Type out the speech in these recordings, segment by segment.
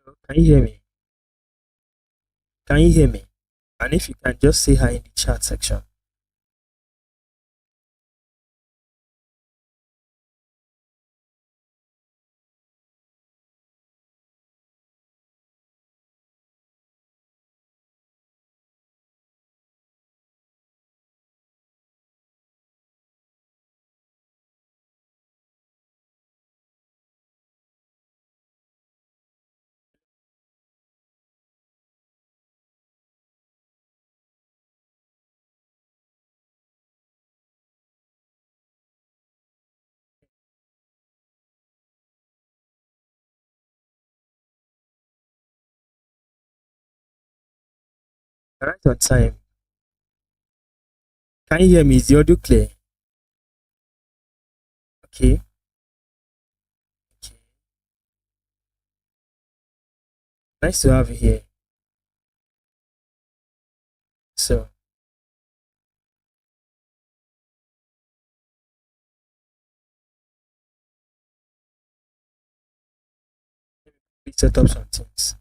Can you hear me? Can you hear me? And if you can, just say hi in the chat section. Right on time. Can you hear me? Is the audio clear? Okay. Okay. Nice to have you here. So, let's set up some things.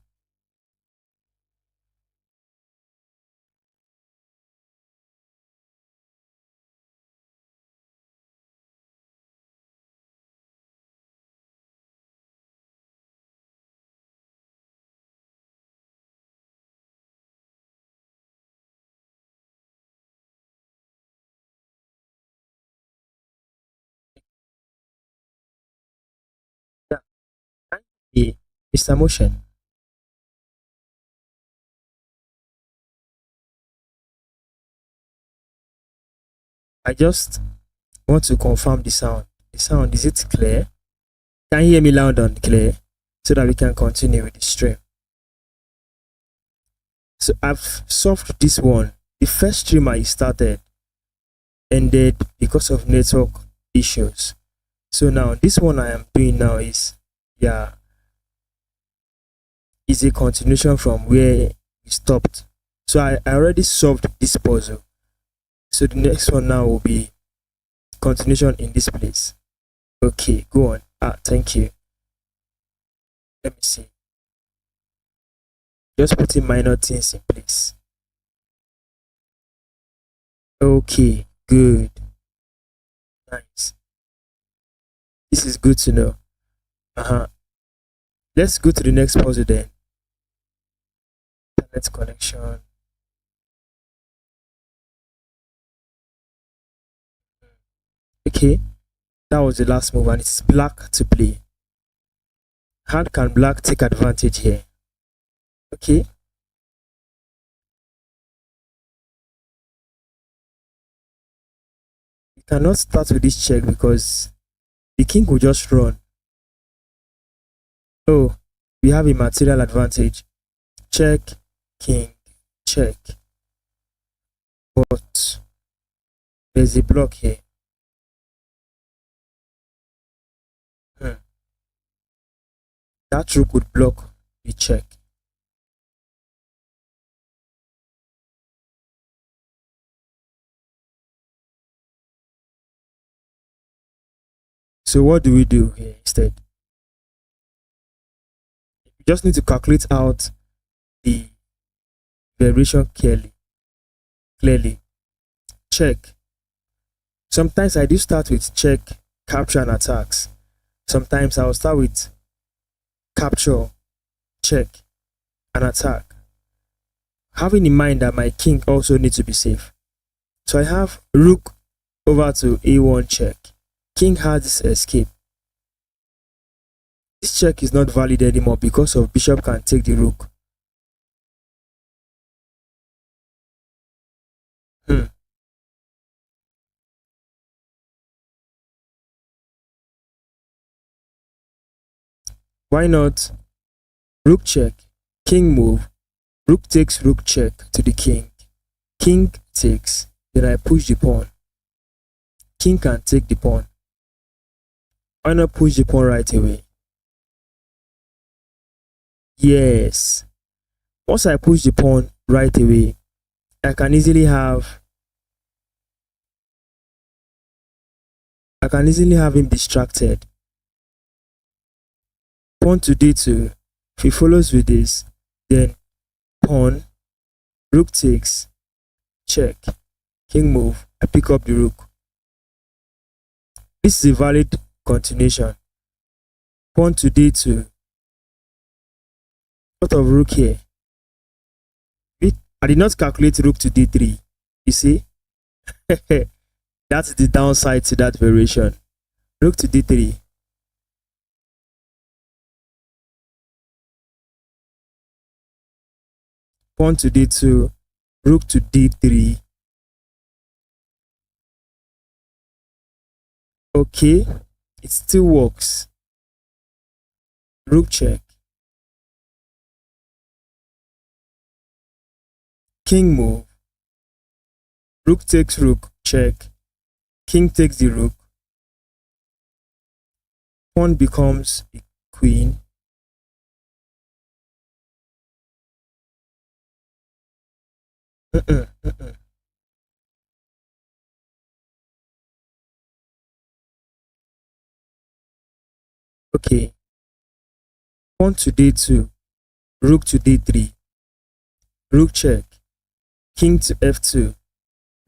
Yeah. Hey, Mr. Motion. I just want to confirm the sound. The sound, is it clear? Can you hear me loud and clear? So that we can continue with the stream. So I've solved this one. The first stream I started ended because of network issues. So now this one I am doing now is, yeah, is a continuation from where we stopped. So I already solved this puzzle. So the next one now will be continuation in this place. Okay, go on. Thank you. Let me see. Just putting minor things in place. Okay, good. Nice. This is good to know. Let's go to the next puzzle then. Internet connection. Okay, that was the last move and it's black to play. How can black take advantage here? Okay. You cannot start with this check because the king will just run. Oh, we have a material advantage. Check, king, check. But there's a block here. That rook would block the check. So what do we do here instead? You just need to calculate out the variation clearly. Check. Sometimes I do start with check, capture and attacks. Sometimes I'll start with capture, check and attack. Having in mind that my king also needs to be safe. So I have rook over to a1 check. King has this escape. This check is not valid anymore because of bishop can take the rook. Why not rook check, king move, rook takes rook check to the king. King takes, then I push the pawn. King can take the pawn. Why not push the pawn right away? Yes. Once I push the pawn right away, I can easily have him distracted. Pawn to d2, If he follows with this, then pawn, rook takes, check, king move, I pick up the rook. This is a valid continuation. Pawn to d2. What of rook here? I did not calculate rook to d3. You see? That's the downside to that variation. Rook to d3. Pawn to d2. Rook to d3. Okay, it still works. Rook check. King move. Rook takes rook, check. King takes the rook. Pawn becomes a queen. Okay. Pawn to d2. Rook to d3. Rook check. King to f2.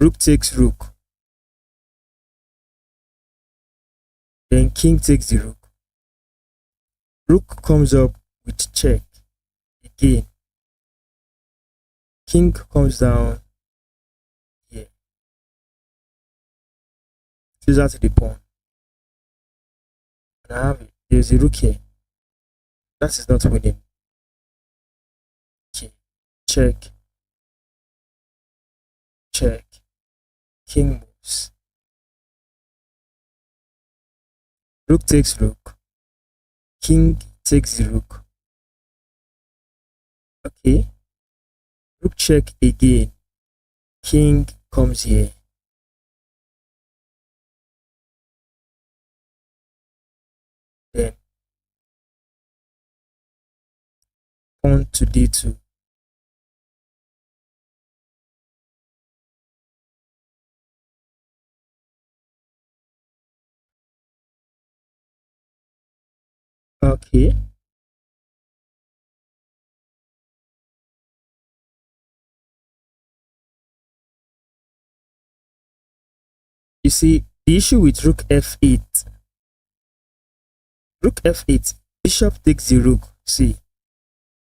Rook takes rook. Then king takes the rook. Rook comes up with check. Again. King comes down here. Closer to the pawn. And I have it. There's a rook here. That is not winning. Okay. Check. Check. King moves. Rook takes rook. King takes the rook. Okay. Rook check again. King comes here. Then pawn to d2. Okay. You see, the issue with rook f8. Rook f8. Bishop takes the rook. See.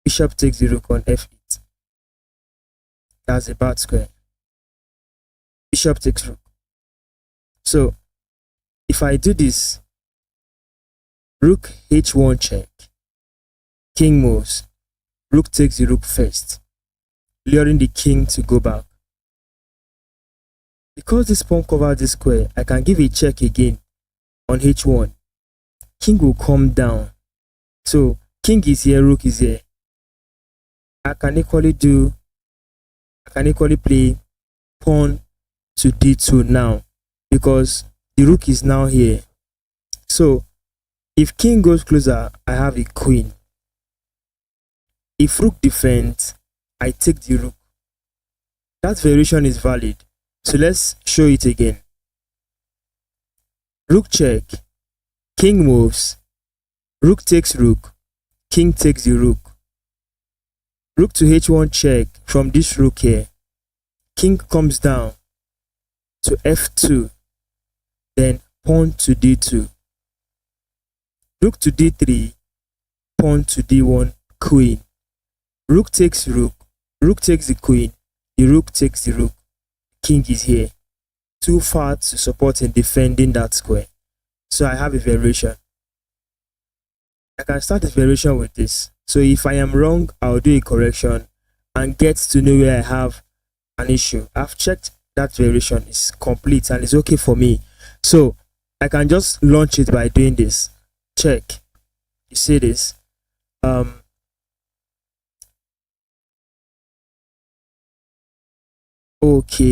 Bishop takes the rook on f8. That's a bad square. Bishop takes rook. So, if I do this, rook h1 check. King moves. Rook takes the rook first, luring the king to go back. Because this pawn covers this square, I can give a check again on h1. King will come down. So, king is here, rook is here. I can equally play pawn to d2 now because the rook is now here. So, if king goes closer, I have a queen. If rook defends, I take the rook. That variation is valid. So let's show it again. Rook check. King moves. Rook takes rook. King takes the rook. Rook to h1 check from this rook here. King comes down to f2. Then pawn to d2. Rook to d3. Pawn to d1. Queen. Rook takes rook. Rook takes the queen. The rook takes the rook. King is here. Too far to support in defending that square. So I have a variation. I can start a variation with this. So if I am wrong, I'll do a correction and get to know where I have an issue. I've checked that variation is complete and it's okay for me. So I can just launch it by doing this. Check. You see this? Okay.